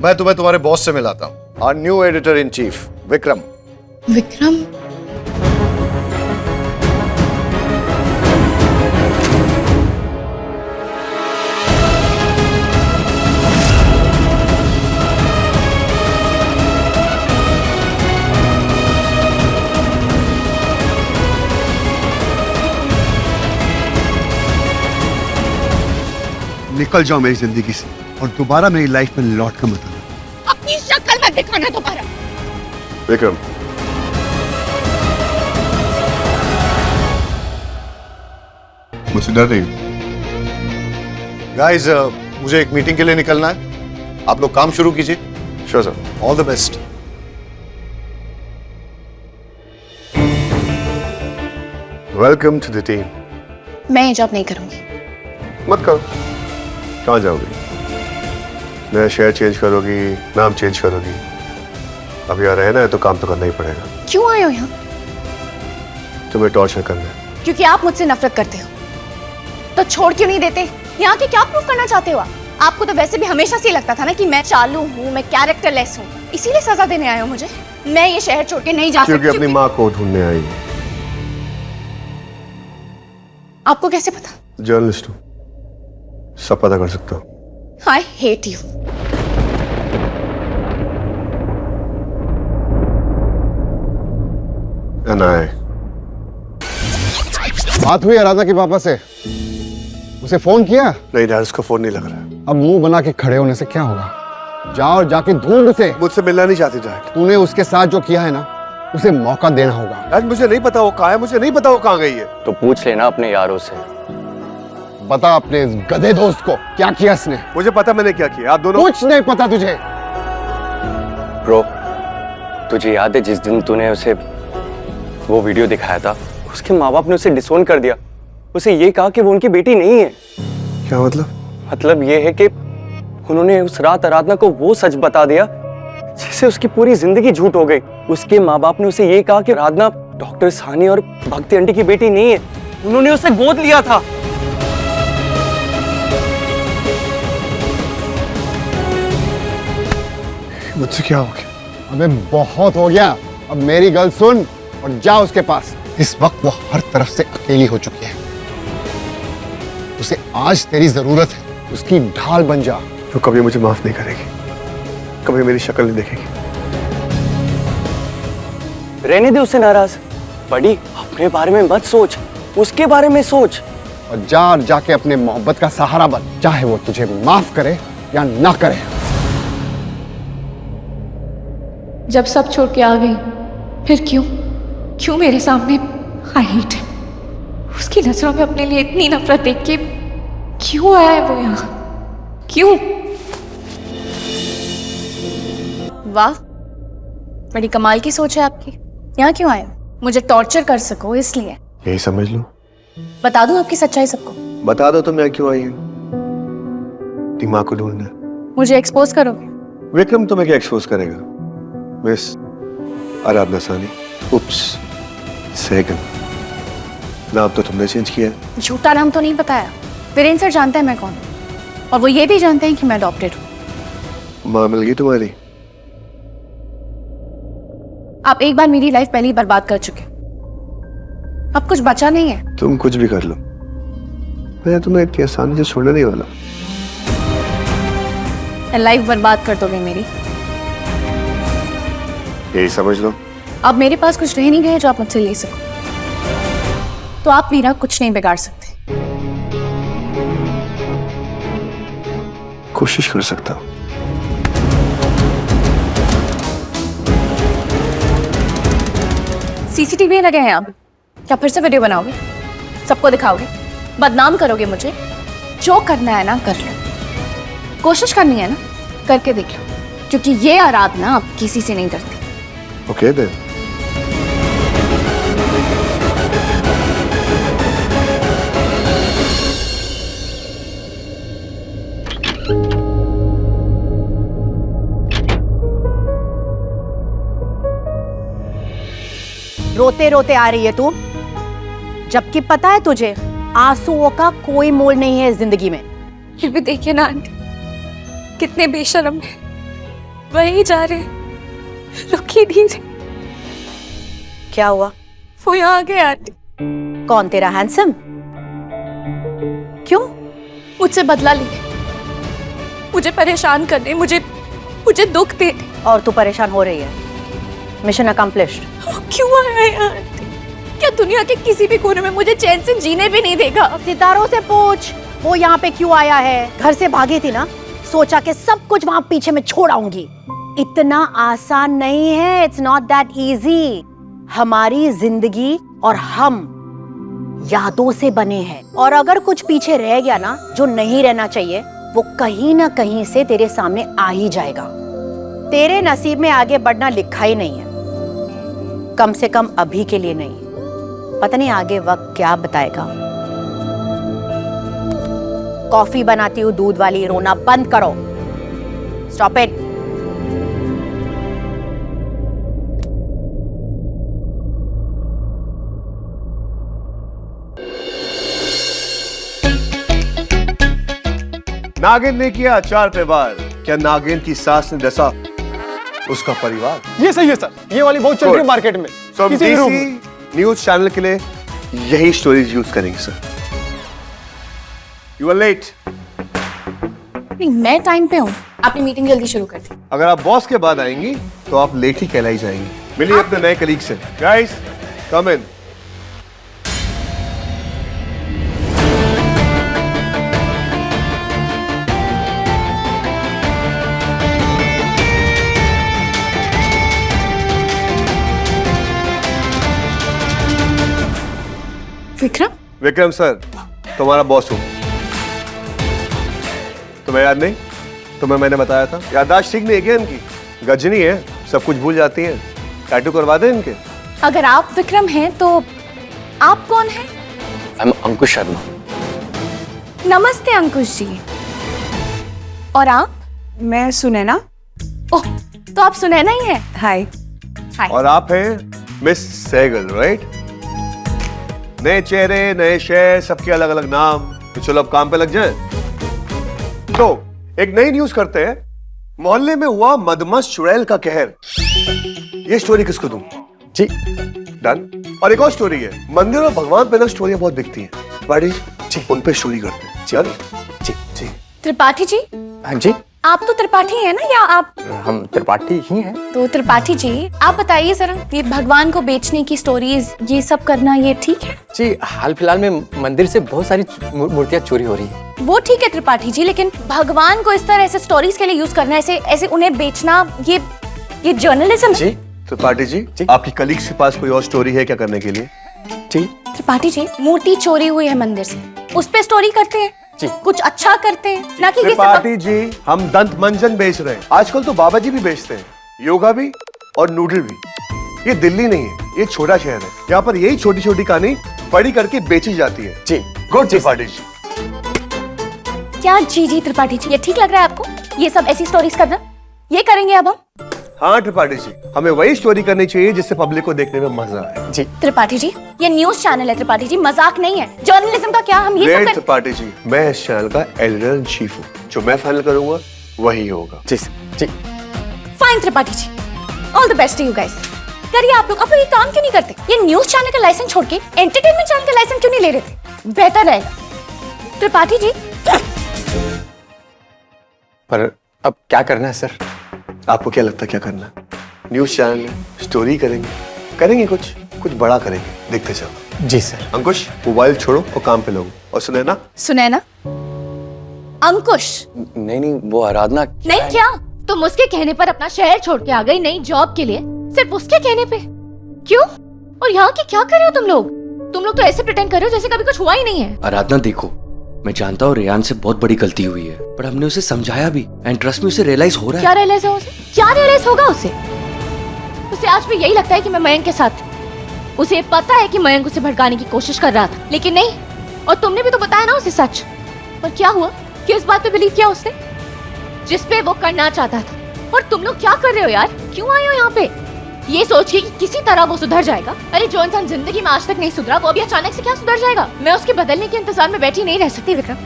मैं तुम्हें तुम्हारे बॉस से मिलाता हूँ, our new editor in chief, Vikram. Vikram? निकल जाओ मेरी जिंदगी से और दोबारा मेरी लाइफ में लौट कर मत आना। अपनी शक्ल मत दिखाना दोबारा। विक्रम, मुझसे डर रही हो? गाइस, मुझे एक मीटिंग के लिए निकलना है, आप लोग काम शुरू कीजिए। Sure sir. All the best. Welcome to the team. मैं ये जॉब नहीं करूंगी। मत करो। कहाँ जाओगी? नया शहर चेंज करोगी, नाम चेंज करोगी? अब यहाँ रहना है तो काम तो करना ही पड़ेगा। क्यों आए हो यहाँ? तुम्हें टॉर्चर करना है। क्योंकि आप मुझसे नफरत करते हो। तो छोड़ क्यों नहीं देते? यहाँ के क्या प्रूफ करना चाहते हो आप? आपको तो वैसे भी हमेशा से लगता था ना कि मैं चालू हूँ, मैं कैरेक्टरलेस हूँ, इसीलिए सजा देने आए हो मुझे। मैं ये शहर छोड़ के नहीं जा सकती। क्योंकि अपनी माँ को ढूंढने आई है। आपको कैसे पता? जर्नलिस्ट हूँ, सब पता कर सकता हूँ। I hate you. And I... बात हुई आराधना के पापा से? उसे फोन किया? नहीं यार, उसका फोन नहीं लग रहा है। अब मुंह बना के खड़े होने से क्या होगा? जाओ और जाके ढूंढ उसे। मुझसे मिलना नहीं चाहती जाके। तूने उसके साथ जो किया है ना, उसे मौका देना होगा। आज मुझे नहीं पता वो कहाँ है, मुझे नहीं पता वो कहाँ गई है। तो पूछ लेना अपने यारों से। बता अपने इस गधे दोस्त को क्या किया इसने। मुझे पता मैंने क्या किया, आप दोनों। कुछ नहीं पता तुझे। ब्रो, तुझे याद है जिस दिन तूने उसे वो वीडियो दिखाया था, उसके माँ बाप ने उसे डिसोन कर दिया। उसे ये कहा कि वो उनकी बेटी नहीं है। क्या मतलब? मतलब ये है कि उन्होंने उस रात आराधना को वो सच बता दिया जिससे उसकी पूरी जिंदगी झूठ हो गई। उसके माँ बाप ने उसे ये कहा कि आराधना डॉक्टर सानी और भक्ति आंटी की बेटी नहीं है, उन्होंने उसे गोद लिया था। मुझसे क्या हो गया? अबे बहुत हो गया। अब मेरी गल सुन और जा उसके पास। इस वक्त वो हर तरफ से अकेली हो चुकी है। उसे आज तेरी जरूरत है, उसकी ढाल बन जा। तो कभी मुझे माफ नहीं करेगी, कभी मेरी शक्ल नहीं देखेगी। रहने दे उसे नाराज। बड़ी, अपने बारे में मत सोच, उसके बारे में सोच। और जाके अपने मोहब्बत का सहारा बन, चाहे वो तुझे माफ करे या ना करे। जब सब छोड़ के आ गई, फिर क्यों मेरे सामने? I hate him. उसकी नजरों में अपने लिए इतनी नफरत देख के क्यों आया है वो यहाँ? क्यों? वाह, बड़ी कमाल की सोच है आपकी। यहाँ क्यों आए? मुझे टॉर्चर कर सको इसलिए? यही समझ लो। बता दूं आपकी सच्चाई सबको? बता दो तो मैं क्यों आई हूँ। दिमाग को ढूंढना। मुझे एक्सपोज करोगे? विक्रम तुम्हें क्या एक्सपोज करेगा? मिस आराधना सानी। उप्स, सेकंड नाम तो तुमने चेंज किया है। झूठा नाम तो नहीं बताया। वीरेंद्र सर जानते हैं मैं कौन हूँ, और वो ये भी जानते हैं कि मैं अडॉप्टेड हूँ। माँ मिल गई तुम्हारी? आप एक बार मेरी लाइफ पहले ही बर्बाद कर चुके, अब कुछ बचा नहीं है। तुम कुछ भी कर लो, मैं तुम्हें इतनी आसानी से छोड़ने नहीं वाला। लाइफ बर्बाद कर दोगे मेरी? यही समझ लो। अब मेरे पास कुछ रह नहीं गया जो आप मुझसे ले सको, तो आप मेरा कुछ नहीं बिगाड़ सकते। कोशिश कर सकता हूँ। सीसीटीवी लगे हैं आप, क्या फिर से वीडियो बनाओगे? सबको दिखाओगे? बदनाम करोगे मुझे? जो करना है ना कर लो, कोशिश करनी है ना करके देख लो, क्योंकि ये आराधना अब किसी से नहीं डरती। Okay then. रोते रोते आ रही है तू, जबकि पता है तुझे आंसुओं का कोई मोल नहीं है इस जिंदगी में। फिर भी देखिए ना आंटी, कितने बेशर्म है। वही जा रहे, रुक ही नहीं रहे। क्या हुआ? वो यहाँ आ गए आंटी। कौन, तेरा हैंडसम? क्यों? मुझसे बदला लेने, मुझे परेशान करने, मुझे दुख देने। और तू परेशान हो रही है? Mission accomplished. वो क्यों आया है आंटी? क्या दुनिया के किसी भी कोने में मुझे चैन से जीने भी नहीं देगा? सितारों से पूछ, वो यहाँ पे क्यों आया है? घर से भागी थी ना, सोचा कि सब कुछ वहां पीछे में छोड़ आऊंगी। इतना आसान नहीं है, इट्स नॉट दैट इजी। हमारी जिंदगी और हम यादों से बने हैं, और अगर कुछ पीछे रह गया ना जो नहीं रहना चाहिए, वो कहीं ना कहीं से तेरे सामने आ ही जाएगा। तेरे नसीब में आगे बढ़ना लिखा ही नहीं है, कम से कम अभी के लिए नहीं। पता नहीं आगे वक्त क्या बताएगा। कॉफी बनाती हूँ दूध वाली, रोना बंद करो। Stop it. नागिन ने किया अचार पे वार, क्या नागिन की सास ने डसा उसका परिवार? ये सही है सर, ये वाली बहुत चल रही है मार्केट में। So, किसी भी रूम में। DC न्यूज चैनल के लिए यही स्टोरीज यूज करेंगे सर। You are late. नहीं, मैं टाइम पे हूँ, आपने मीटिंग जल्दी शुरू कर दी। अगर आप बॉस के बाद आएंगी तो आप लेट ही कहलाई जाएंगी। मिलिए अपने नए कलीग से। गाइस कम इन। विक्रम? विक्रम सर, तुम्हारा बॉस हूँ। तुम्हें याद नहीं? तुम्हें मैंने बताया था। याददाश्त ठीक नहीं है क्या इनकी? गजनी है, सब कुछ भूल जाती है। टैटू करवा दें इनके। अगर आप विक्रम हैं तो आप कौन हैं? अंकुश शर्मा। नमस्ते अंकुश जी। और आप? मैं सुनैना। ओह, तो आप सुनैना ही हैं। हाय। हाय। और आप हैं मिस सहगल, राइट? नए चेहरे, नए शहर, सबके अलग अलग नाम। तो चलो अब काम पे लग जाएं। तो एक नई न्यूज करते हैं। मोहल्ले में हुआ मदमस्त चुड़ैल का कहर। ये स्टोरी किसको दूं? जी डन। और एक और स्टोरी है, मंदिर और भगवान पे ना स्टोरियां बहुत बिकती हैं। पार्टी जी, उन पे स्टोरी करते हैं। चल जी जी। त्रिपाठी जी, हाँ जी, आप तो त्रिपाठी हैं ना, या आप? हम त्रिपाठी ही हैं। तो त्रिपाठी जी, आप बताइए जरा, ये भगवान को बेचने की स्टोरीज, ये सब करना ये ठीक है? जी, हाल फिलहाल में मंदिर से बहुत सारी मूर्तियां चोरी हो रही हैं। वो ठीक है त्रिपाठी जी, लेकिन भगवान को इस तरह से स्टोरीज के लिए यूज करना, ऐसे ऐसे उन्हें बेचना, ये जर्नलिज्म जी। तो पार्टी जी, आपकी कलीग्स के पास कोई और स्टोरी है क्या करने के लिए? जी। त्रिपाठी जी, मूर्ति चोरी हुई है मंदिर से, उस पे स्टोरी करते हैं जी। कुछ अच्छा करते हैं, ना कि ये सब। त्रिपाठी जी, हम दंत मंजन बेच रहे हैं। आजकल तो बाबा जी भी बेचते हैं, योगा भी और नूडल भी। ये दिल्ली नहीं है, ये छोटा शहर है। यहाँ पर यही छोटी छोटी कहानी बड़ी करके बेची जाती है। जी। गुड त्रिपाठी जी। क्या? जी जी त्रिपाठी जी, ये ठीक लग रहा है आपको, ये सब ऐसी स्टोरीज करना? ये करेंगे अब हम। हाँ त्रिपाठी जी, हमें वही स्टोरी करनी चाहिए जिससे पब्लिक को देखने में मजा आए। जी। त्रिपाठी जी, ये न्यूज चैनल है त्रिपाठी जी, मजाक नहीं है। जर्नलिज्म का क्या, हम ये सब कर... त्रिपाठी जी, मैं इस चैनल का एडिटर इन चीफ हूँ। जो मैं फाइनल करूंगा वही होगा। जी जी। Fine Tripathi ji, all the best to you guys. करिए आप लोग ये काम क्यों नहीं करते? ये न्यूज चैनल का लाइसेंस छोड़ के एंटरटेनमेंट चैनल का लाइसेंस क्यों नहीं ले रहे थे? बेहतर रहेगा। त्रिपाठी जी, पर अब क्या करना है सर? आपको क्या लगता है क्या करना है? न्यूज चैनल है, स्टोरी करेंगे कुछ बड़ा करेंगे, देखते चलो। जी सर। अंकुश, मोबाइल छोड़ो और काम पे लगो। और सुनैना? सुनैना? अंकुश? नहीं, वो आराधना। नहीं क्या? तुम उसके कहने पर अपना शहर छोड़ के आ गई नई जॉब के लिए, सिर्फ उसके कहने पे? क्यों? और यहाँ की क्या कर रहे हो तुम लोग? तुम लोग तो ऐसे प्रिटेंड कर रहे हो जैसे कभी कुछ हुआ ही नहीं है। आराधना देखो, मैं जानता हूँ रेयान से बहुत बड़ी गलती हुई है, पर हमने उसे समझाया भी, एंड ट्रस्ट में उसे रियलाइज हो रहा है। क्या रियलाइज हो उसे? क्या रियलाइज होगा उसे? उसे आज भी यही लगता है कि मैं मयंक के साथ। उसे पता है कि मयंक उसे भड़काने की कोशिश कर रहा था, लेकिन नहीं। और तुमने भी तो बताया ना उसे सच। पर क्या हुआ कि इस बात पे बिलीव किया उसने जिसपे वो करना चाहता था। और तुम लोग क्या कर रहे हो यार? क्यों आए हो यहाँ पे? ये सोच के कि किसी तरह वो सुधर जाएगा। अरे जो इंसान जिंदगी में आज तक नहीं सुधरा, वो अभी अचानक से क्या सुधर जाएगा? मैं उसके बदलने के इंतजार में बैठी नहीं रह सकती विक्रम।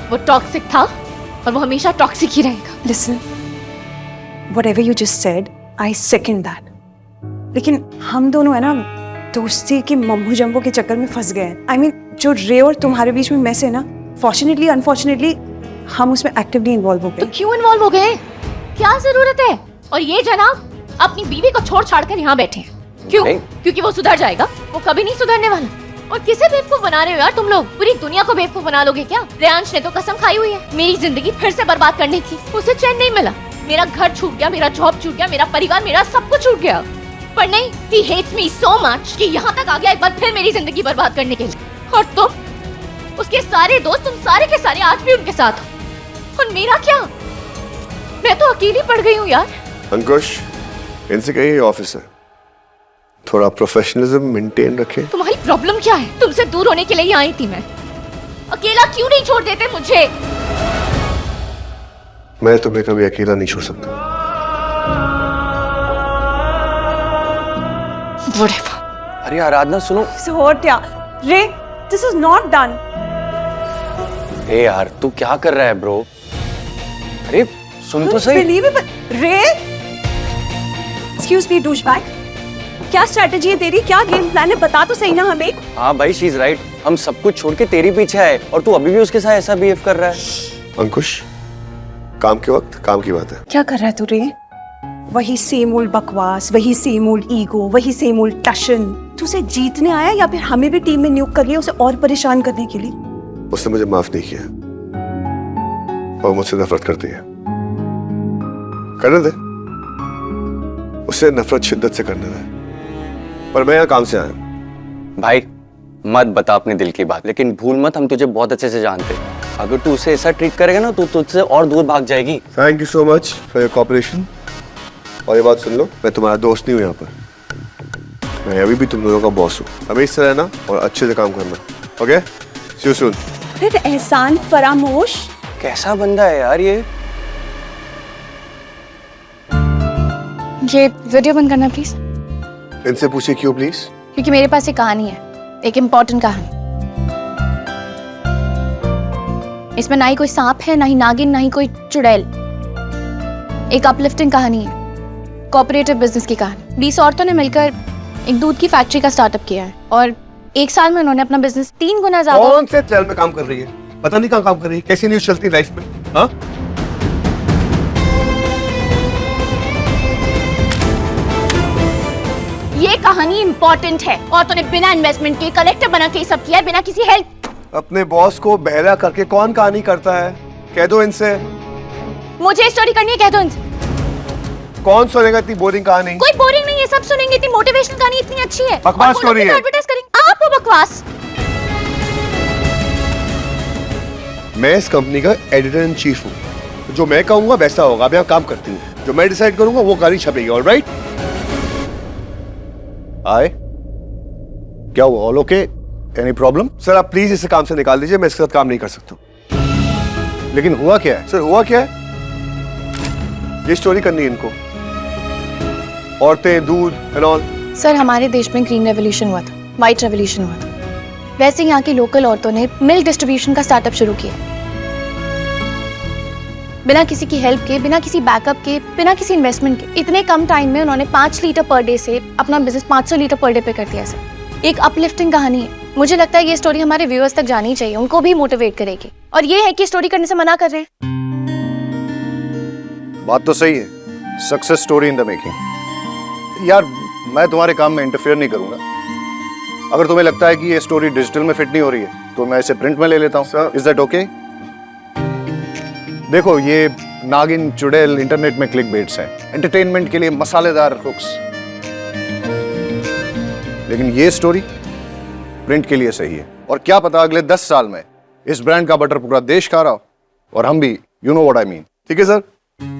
वो टॉक्सिक था और वो हमेशा टॉक्सिक ही रहेगा। Listen, whatever you just said, I second that. लेकिन हम दोनों है ना दोस्ती के मम्मू जम्बो के चक्कर में फंस गए हैं। I mean, जो रे और तुम्हारे बीच में मैस है ना, फॉर्चुनेटली अनफॉर्चुनेटली हम उसमें एक्टिवली इन्वॉल्व हो तो गए। क्यों इन्वॉल्व हो गए? क्या जरूरत है? और ये जनाब अपनी बीवी को छोड़ छाड़ कर यहाँ बैठे हैं। क्यों? नहीं। क्योंकि वो सुधर जाएगा? वो कभी नहीं सुधरने वाला। और किसे बेवकूफ बना रहे हो यार तुम लोग? पूरी दुनिया को बेवकूफ बना लोगे क्या? रेयांश ने तो कसम खाई हुई है मेरी जिंदगी फिर से बर्बाद करने की। उसे चैन नहीं मिला, मेरा घर छूट गया, मेरा जॉब छूट गया, मेरा परिवार, मेरा सब कुछ छूट गया। पर नहीं, he hates me so much कि यहाँ तक आ गया एक बार फिर मेरी जिंदगी बर्बाद करने के लिए। और तुम, उसके सारे दोस्त, तुम सारे के सारे आज भी उनके साथ हो। और मेरा क्या? मैं तो अकेली पड़ गई हूँ यार। अंकुश, इनसे कहिए ऑफिस है, थोड़ा प्रोफेशनलिज्म मेंटेन रखें। तुम्हारी प्रॉब्लम क्या है? तुमसे दूर होने के लिए ही आई थी मैं। अकेला क्यों नहीं छोड़ देते मुझे? मैं तुम्हें कभी अकेला नहीं छोड़ सकता। Whatever. अरे आराधना सुनो। So what यार? रे, this is not done. ए यार तू क्या कर रहा है ब्रो? अरे सुन तो सही। Unbelievable. रे? Excuse me, douchebag. क्या स्ट्रेटेजी है तेरी? क्या गेम प्लान है? बता तो सही ना हमें। हाँ भाई, शी इज राइट। हम सब कुछ छोड़ के तेरे पीछे आए और तू अभी भी उसके साथ ऐसा बिहेव कर रहा है। अंकुश, काम के वक्त काम की बात है। क्या कर रहा है तू रे? वही सेम ओल्ड बकवास, वही सेम ओल्ड ईगो, वही सेम ओल्ड टशन। तू उसे जीतने आया या फिर हमें भी टीम में नियुक्त कर लिया उसे और परेशान करने के लिए? उसने मुझे माफ नहीं किया और मुझसे नफरत करती है। करने दे, उससे नफरत शिद्दत से करने दे। पर मैं यहाँ काम से आया। भाई मत बता अपने दिल की बात, लेकिन भूल मत हम तुझे बहुत अच्छे से जानते हैं। अगर तू उसे ऐसा ट्रीट करेगा ना तो तुझसे और दूर भाग जाएगी। Thank you so much for your cooperation. और ये बात सुन लो, मैं तुम्हारा दोस्त नहीं हूँ यहाँ पर। मैं अभी भी तुम दोनों का बॉस हूँ। हमेशा रहना और अच्छे से काम करना। Okay, see you soon. फिर एहसान फरामोश। कैसा बंदा है यार ये? ये वीडियो बंद करना प्लीज, इनसे पूछिए क्यों प्लीज। क्योंकि मेरे पास एक कहानी है, एक इम्पोर्टेंट कहानी। इसमें ना ही कोई सांप है, ना ही नागिन, ना ही कोई चुड़ैल। एक अपलिफ्टिंग कहानी है, कोऑपरेटिव बिजनेस की कहानी। 20 औरतों ने मिलकर एक दूध की फैक्ट्री का स्टार्टअप किया है और 1 साल में उन्होंने अपना बिजनेस 3 गुना ज्यादा। कौन से चैनल में काम कर रही है? पता नहीं कहाँ काम कर रही है। कैसी न्यूज चलती है लाइफ में? हाँ, ये कहानी इंपॉर्टेंट है। औरतों ने बिना इन्वेस्टमेंट के कलेक्टर बना के सब किया है, बिना किसी हेल्प। अपने बॉस को बहरा करके कौन कहानी करता है? कह दो इनसे। मुझे स्टोरी करनी है, कह दो इनसे। कौन सुनेगा इतनी बोरिंग कहानी? कोई बोरिंग नहीं है, सब सुनेंगे। इतनी मोटिवेशनल कहानी इतनी अच्छी है। बकवास स्टोरी है। एडवर्टाइज करेंगे आप वो बकवास। मैं इस कंपनी का एडिटर इन चीफ हूँ। जो मैं कहूंगा वैसा होगा। अब यहाँ काम करती हूँ, जो मैं डिसाइड करूंगा वो कहानी छपेगी। ऑलराइट? आए, क्या हुआ? All okay? Any problem? Sir आप प्लीज इसे काम से निकाल दीजिए, मैं इसके साथ काम नहीं कर सकता। लेकिन हुआ क्या है? सर हुआ क्या है? ये स्टोरी करनी है इनको, औरतें, दूध एंड ऑल। सर हमारे देश में ग्रीन रेवोल्यूशन हुआ था, व्हाइट रेवोल्यूशन हुआ था। वैसे यहाँ की लोकल औरतों ने मिल्क डिस्ट्रीब्यूशन का स्टार्टअप शुरू किया। बिना किसी की हेल्प के, बिना किसी बैकअप के, बिना किसी इन्वेस्टमेंट के इतने कम टाइम में उन्होंने 5 लीटर पर डे से अपना बिजनेस 500 लीटर पर डे पे कर दिया। सर एक अपलिफ्टिंग कहानी है। मुझे लगता है ये स्टोरी हमारे व्यूअर्स तक जानी चाहिए, उनको भी मोटिवेट करेगी। और ये है कि स्टोरी करने से मना कर रहे हैं। बात तो सही है, success story in the making. यार मैं तुम्हारे काम में इंटरफेयर नहीं करूंगा। अगर तुम्हें लगता है कि ये स्टोरी डिजिटल में फिट नहीं हो रही है तो मैं इसे प्रिंट में ले लेता हूँ। Is that okay? देखो, ये नागिन, चुड़ैल इंटरनेट में क्लिक बेट्स हैं, एंटरटेनमेंट के लिए मसालेदार हुक्स। लेकिन ये स्टोरी प्रिंट के लिए सही है। और क्या पता अगले 10 साल में इस ब्रांड का बटर पूरा देश खा रहा हो और हम भी, you know what I mean. ठीक है सर,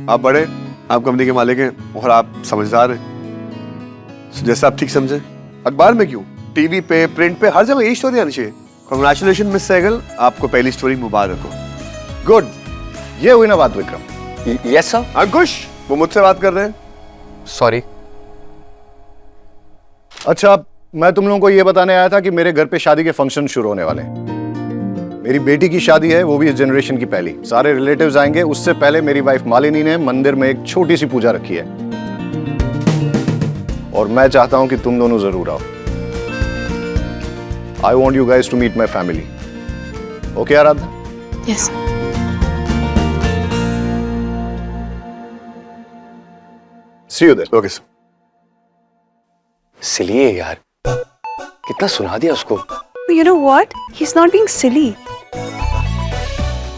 आप बड़े, आप कंपनी के मालिक हैं और आप समझदार हैं। जैसा आप ठीक समझे। अखबार में क्यों, टीवी पे, प्रिंट पे, हर जगह यही स्टोरी आनी चाहिए। कांग्रेचुलेशन मिस सहगल, आपको पहली स्टोरी मुबारक हो। गुड, ये हुई ना बात विक्रम। Yes sir. अंकुश, वो मुझसे बात कर रहे हैं। सॉरी। अच्छा, मैं तुम लोगों को ये बताने आया था कि मेरे घर पे शादी के फंक्शन शुरू होने वाले हैं। मेरी बेटी की शादी है, वो भी इस जनरेशन की पहली। सारे रिलेटिव्स आएंगे, उससे पहले मेरी वाइफ मालिनी ने मंदिर में एक छोटी सी पूजा रखी है और मैं चाहता हूं कि तुम दोनों जरूर आओ। I want you guys to meet my family. Okay Aradhana? Yes see you there. Okay sir. Silly है यार, कितना सुना दिया उसको। You know what? He's not being silly.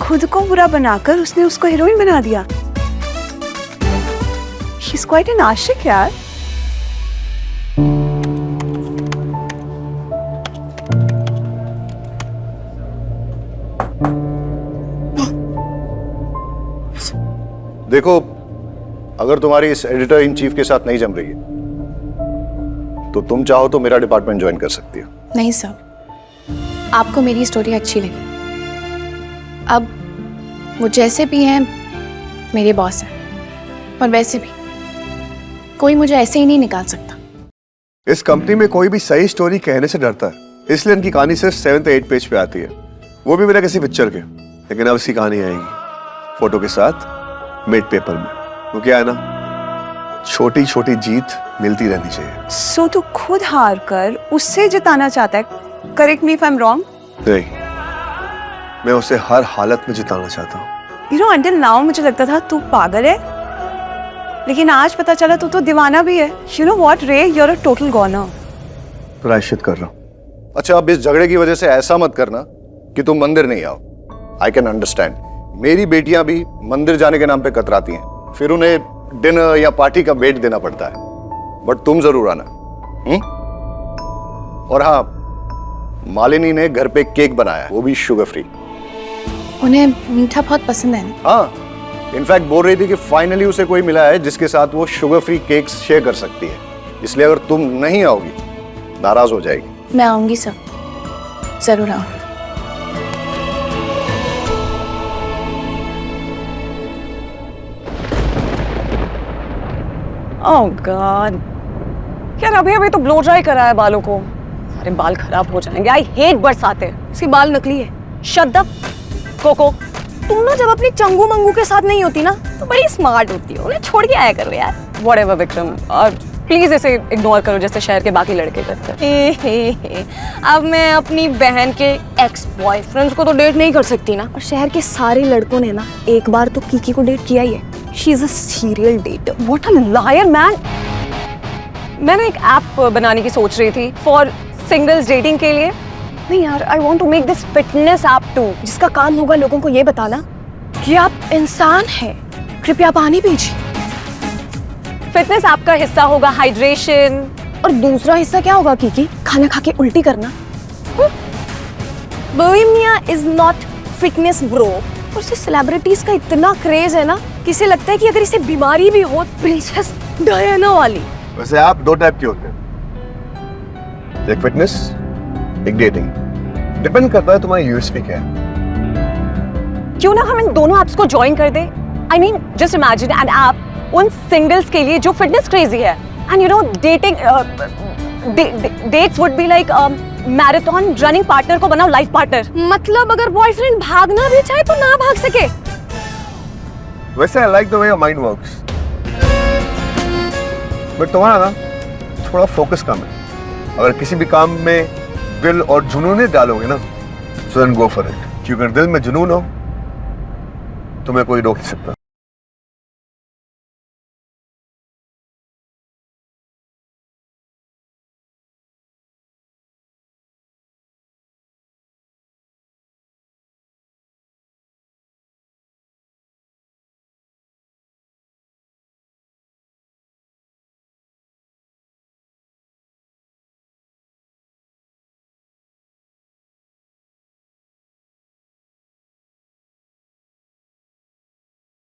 खुद को बुरा बनाकर उसने उसको हीरोइन बना दिया। She's quite an आशिक यार। देखो, अगर तुम्हारी इस एडिटर इन चीफ के साथ नहीं जम रही है तो तुम चाहो तो मेरा डिपार्टमेंट ज्वाइन कर सकती हो। नहीं सर, आपको मेरी स्टोरी अच्छी लगी। अब वो जैसे भी हैं मेरे बॉस हैं, और वैसे भी कोई मुझे ऐसे ही नहीं निकाल सकता। इस कंपनी में कोई भी सही स्टोरी कहने से डरता है, इसलिए इनकी कहानी सिर्फ 7th 8th पेज पे आती है, वो भी मेरा किसी पिक्चर के। लेकिन अब इसकी कहानी आएगी फोटो के साथ मिड पेपर में। वो क्या है ना, छोटी छोटी जीत मिलती रहनी चाहिए। So तू खुद हार कर उससे जिताना चाहता है। Correct me if I'm wrong. नहीं, मैं उसे हर हालत में जिताना चाहता हूँ। You know, until now मुझे लगता था तू पागल है, लेकिन आज पता चला तू तो दीवाना भी है। You know what, Ray? You're a total goner. प्रायश्चित कर रहा हूँ। अच्छा, अब इस झगड़े की वजह से ऐसा मत करना कि तुम मंदिर नहीं आओ। I can understand. मेरी बेटियां भी मंदिर जाने के नाम पे कतराती हैं, फिर उन्हें डिनर या पार्टी का वेट देना पड़ता है। बट तुम जरूर आना। और हाँ, मालिनी ने घर पे केक बनाया, वो भी शुगर फ्री। उन्हें मीठा बहुत पसंद है ना? हाँ, इनफैक्ट बोल रही थी कि फाइनली उसे कोई मिला है जिसके साथ वो शुगर फ्री केक्स शेयर कर सकती है। इसलिए अगर तुम नहीं आओगी नाराज हो जाएगी। मैं आऊंगी सर, जरूर आऊंगी। Oh God. यार अभी तो ब्लो ड्राई करा है बालों को, सारे बाल खराब हो जाएंगे। आई हेट बरसाते। इसके बाल नकली है। Shut up Coco. तुम ना जब अपनी चंगू मंगू के साथ नहीं होती ना तो बड़ी स्मार्ट होती हो, उन्हें छोड़ के आया करो यार। Whatever विक्रम, और प्लीज इसे इग्नोर करो जैसे शहर के बाकी लड़के करते हैं। अब मैं अपनी बहन के एक्स बॉयफ्रेंड्स को तो डेट नहीं कर सकती ना, और शहर के सारे लड़कों ने ना एक बार तो कीकी को डेट किया ही है। She is a serial debtor. What a liar man. मैं ना एक ऐप बनाने की सोच रही थी फॉर सिंगल्स डेटिंग के लिए। नहीं यार, I want to make this fitness app too, जिसका काम होगा लोगों को ये बताना कि आप इंसान हैं, कृपया पानी पीजिए। फिटनेस ऐप का हिस्सा होगा हाइड्रेशन, और दूसरा हिस्सा क्या होगा कीकी? खाना खा के उल्टी करना। Bohemia is not fitness bro. और इसे सेलिब्रिटीज का इतना क्रेज है ना कि इसे लगता है कि अगर इसे बीमारी भी हो, प्रिंसेस डायना वाली। वैसे आप दो टाइप के होते हैं, एक फिटनेस, एक डेटिंग। डिपेंड करता है तुम्हारा यूएसपी क्या है। क्यों ना हम इन दोनों ऐप्स को ज्वाइन कर दे? I mean just imagine an app उन सिंगल्स के लिए जो फिटनेस क्रेजी है, and you know dating dates would be like marathon running partner को बनाओ लाइफ पार्टनर। मतलब अगर बॉयफ्रेंड भागना भी चाहे तो ना भाग सके। वैसे I like the way your mind works, but तुम्हारा ना थोड़ा फोकस कम है। अगर किसी भी काम में दिल और जुनून नहीं डालोगे ना, so then go for it. क्योंकि अगर दिल में जुनून हो तुम्हें कोई रोक नहीं सकता।